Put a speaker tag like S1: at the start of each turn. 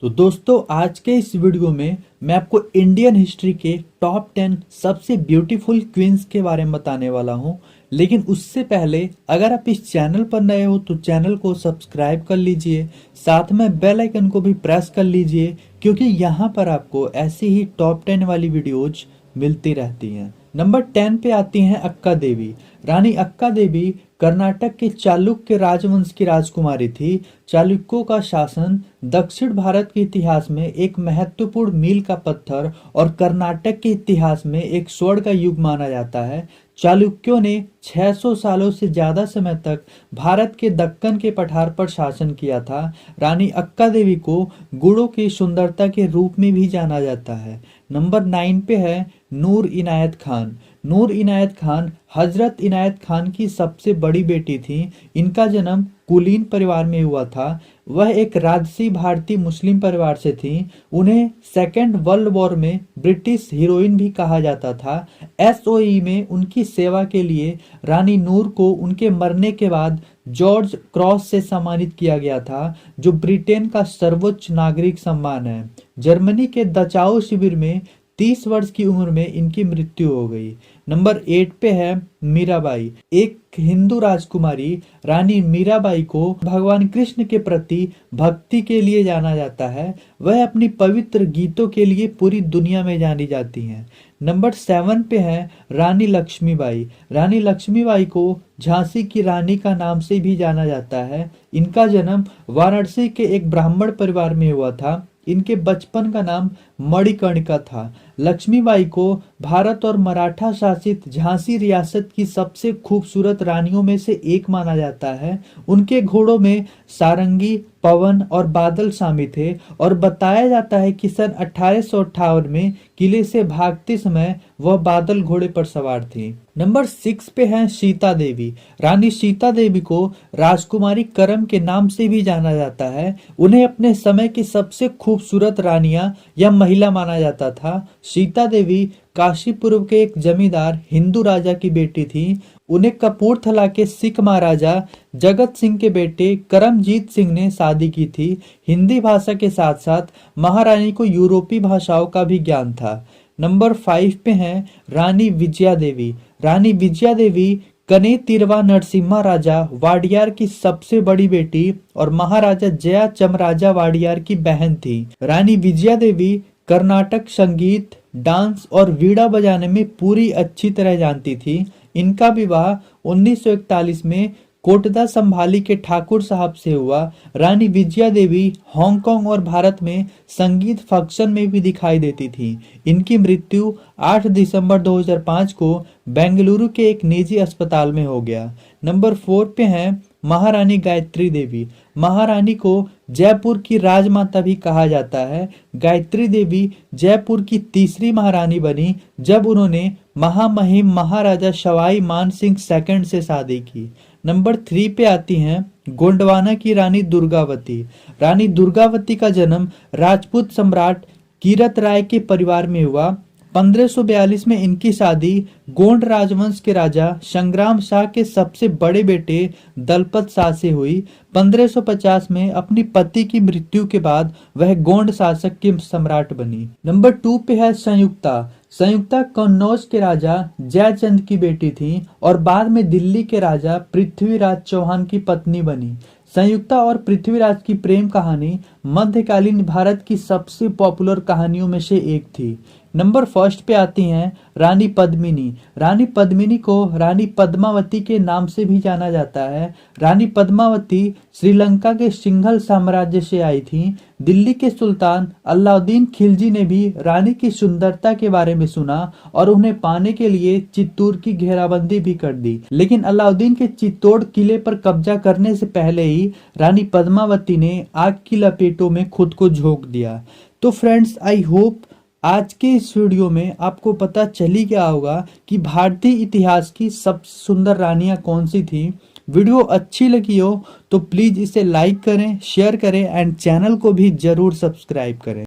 S1: तो दोस्तों आज के इस वीडियो में मैं आपको इंडियन हिस्ट्री के टॉप 10 सबसे ब्यूटीफुल क्वींस के बारे में बताने वाला हूं। लेकिन उससे पहले अगर आप इस चैनल पर नए हो तो चैनल को सब्सक्राइब कर लीजिए, साथ में बेल आइकन को भी प्रेस कर लीजिए क्योंकि यहां पर आपको ऐसी ही टॉप 10 वाली वीडियोज मिलती रहती हैं। नंबर 10 पे आती हैं अक्का देवी। रानी अक्का देवी कर्नाटक के चालुक्य राजवंश की राजकुमारी थी। चालुक्यों का शासन दक्षिण भारत के इतिहास में एक महत्वपूर्ण मील का पत्थर और कर्नाटक के इतिहास में एक स्वर्ण का युग माना जाता है। चालुक्यों ने 600 सालों से ज्यादा समय तक भारत के दक्कन के पठार पर शासन किया था। रानी अक्का देवी को गुणों की सुंदरता के रूप में भी जाना जाता है। नंबर 9 पे है नूर इनायत खान। नूर इनायत खान हजरत इनायत खान की सबसे बड़ी बेटी थी। इनका जन्म कुलीन परिवार में हुआ था। वह एक राजसी भारतीय मुस्लिम परिवार से थी। उन्हें सेकेंड वर्ल्ड वॉर में ब्रिटिश हीरोइन भी कहा जाता था। एसओई में उनकी सेवा के लिए रानी नूर को उनके मरने के बाद जॉर्ज क्रॉस से सम्मानित किया गया था, जो ब्रिटेन का सर्वोच्च नागरिक सम्मान है। जर्मनी के दचाओ शिविर में 30 वर्ष की उम्र में इनकी मृत्यु हो गई। नंबर 8 पे है मीराबाई। एक हिंदू राजकुमारी रानी मीराबाई को भगवान कृष्ण के प्रति भक्ति के लिए जाना जाता है। वह अपनी पवित्र गीतों के लिए पूरी दुनिया में जानी जाती हैं। नंबर 7 पे है रानी लक्ष्मीबाई। रानी लक्ष्मीबाई को झांसी की रानी का नाम से भी जाना जाता है। इनका जन्म वाराणसी के एक ब्राह्मण परिवार में हुआ था। इनके बचपन का नाम मणिकर्णिका था। लक्ष्मीबाई को भारत और मराठा शासित झांसी रियासत की सबसे खूबसूरत रानियों में से एक माना जाता है। उनके घोड़ों में सारंगी, पवन और बादल शामिल थे और बताया जाता है कि सन 1858 में किले से भागते समय वह बादल घोड़े पर सवार थी। नंबर 6 पे है सीता देवी। रानी सीता देवी को राजकुमारी करम के नाम से भी जाना जाता है। उन्हें अपने समय की सबसे खूबसूरत रानियां या महिला माना जाता था। सीता देवी काशीपुर के एक जमींदार हिंदू राजा की बेटी थी। उन्हें कपूरथला के सिख महाराजा जगत सिंह के बेटे करमजीत सिंह ने शादी की थी। हिंदी भाषा के साथ साथ महारानी को यूरोपीय भाषाओं का भी ज्ञान था। नंबर 5 पे हैं रानी विजया देवी। रानी विजया देवी कने तिरवा नरसिम्हा राजा वाडियार की सबसे बड़ी बेटी और महाराजा जया चमराजा वाडियार की बहन थी। रानी विजया देवी कर्नाटक संगीत, डांस और वीणा बजाने में पूरी अच्छी तरह जानती थी। इनका विवाह 1941 में कोटदा संभाली के ठाकुर साहब से हुआ। रानी विजया देवी हांगकांग और भारत में संगीत फंक्शन में भी दिखाई देती थी। इनकी मृत्यु 8 दिसंबर 2005 को बेंगलुरु के एक निजी अस्पताल में हो गया। नंबर 4 पे हैं महारानी गायत्री देवी। महारानी को जयपुर की राजमाता भी कहा जाता है। गायत्री देवी जयपुर की तीसरी महारानी बनी जब उन्होंने महामहिम महाराजा सवाई मान सिंह सेकंड से शादी की। नंबर 3 पे आती हैं गोंडवाना की रानी दुर्गावती। रानी दुर्गावती का जन्म राजपूत सम्राट कीरत राय के परिवार में हुआ। 1542 में इनकी शादी गोंड राजवंश के राजा संग्राम शाह के सबसे बड़े बेटे दलपत शाह से हुई। 1550 में अपनी पति की मृत्यु के बाद वह गोंड शासक की सम्राट बनी। नंबर 2 पे है संयुक्ता। संयुक्ता कन्नौज के राजा जयचंद की बेटी थी और बाद में दिल्ली के राजा पृथ्वीराज चौहान की पत्नी बनी। संयुक्ता और पृथ्वीराज की प्रेम कहानी मध्यकालीन भारत की सबसे पॉपुलर कहानियों में से एक थी। नंबर 1 पे आती हैं रानी पद्मिनी। रानी पद्मिनी को रानी पद्मावती के नाम से भी जाना जाता है। रानी पद्मावती श्रीलंका के सिंघल साम्राज्य से आई थी। दिल्ली के सुल्तान अलाउद्दीन खिलजी ने भी रानी की सुंदरता के बारे में सुना और उन्हें पाने के लिए चित्तौड़ की घेराबंदी भी कर दी। लेकिन अलाउद्दीन के चित्तौड़ किले पर कब्जा करने से पहले ही रानी पद्मावती ने आग की लपेटों में खुद को झोंक दिया। तो फ्रेंड्स, आई होप आज के इस वीडियो में आपको पता चली गया होगा कि भारतीय इतिहास की सबसे सुंदर रानियां कौन सी थी। वीडियो अच्छी लगी हो तो प्लीज इसे लाइक करें, शेयर करें एंड चैनल को भी जरूर सब्सक्राइब करें।